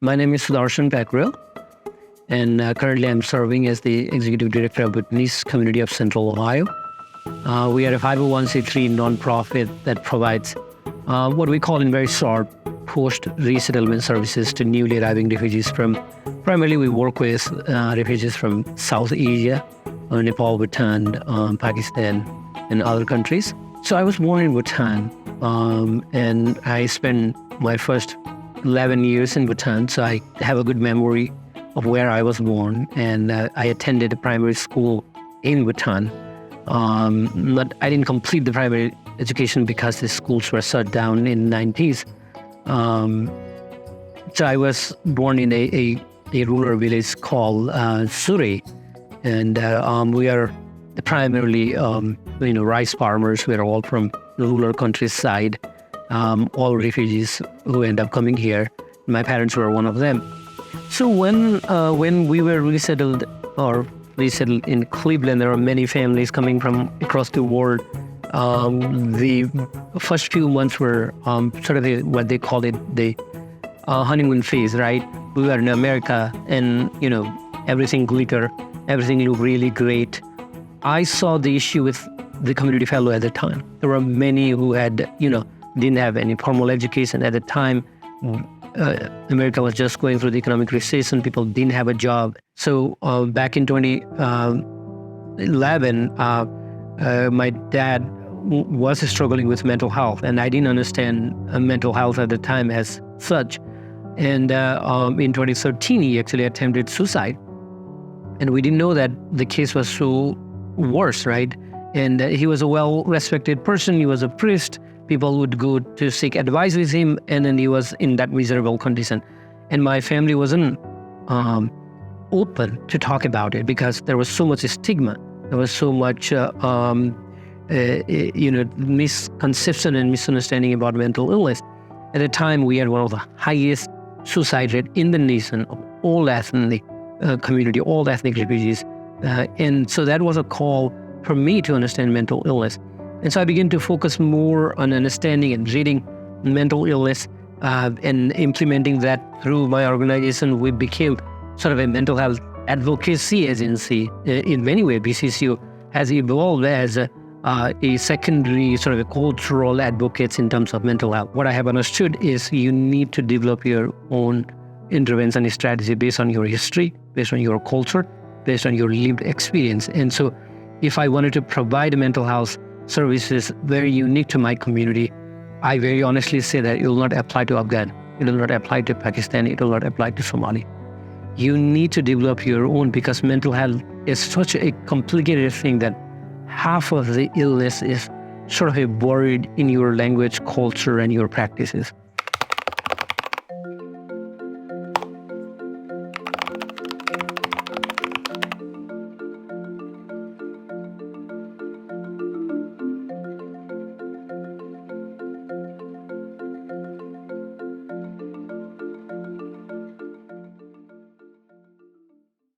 My name is Sudarshan Pyakurel, and currently I'm serving as the Executive Director of Bhutanese Community of Central Ohio. We are a 501c3 nonprofit that provides what we call in very short post-resettlement services to newly arriving refugees primarily we work with refugees from South Asia, Nepal, Bhutan, Pakistan, and other countries. So I was born in Bhutan, and I spent my first 11 years in Bhutan, so I have a good memory of where I was born, and I attended a primary school in Bhutan. But I didn't complete the primary education because the schools were shut down in the 90s. So I was born in a rural village called Suri, and we are primarily rice farmers. We are all from the rural countryside. All refugees who end up coming here. My parents were one of them. So when we were resettled in Cleveland, there were many families coming from across the world. The first few months were sort of what they call it the honeymoon phase, right? We were in America, and everything glitter, everything looked really great. I saw the issue with the community fellow at the time. There were many who had didn't have any formal education at the time. America was just going through the economic recession. People didn't have a job. So back in 2011, my dad was struggling with mental health, and I didn't understand mental health at the time as such. And in 2013, he actually attempted suicide. And we didn't know that the case was so worse, right? And he was a well-respected person. He was a priest. People would go to seek advice with him, and then he was in that miserable condition. And my family wasn't open to talk about it because there was so much stigma. There was so much, misconception and misunderstanding about mental illness. At the time, we had one of the highest suicide rate in the nation of all ethnic community, all ethnic refugees. And so that was a call for me to understand mental illness. And so I began to focus more on understanding and reading mental illness and implementing that through my organization. We became sort of a mental health advocacy agency. In many ways, BCCO has evolved as a secondary sort of a cultural advocates in terms of mental health. What I have understood is you need to develop your own intervention strategy based on your history, based on your culture, based on your lived experience. And so if I wanted to provide mental health services very unique to my community, I very honestly say that it will not apply to Afghan, it will not apply to Pakistan, it will not apply to Somali. You need to develop your own, because mental health is such a complicated thing that half of the illness is sort of buried in your language, culture, and your practices.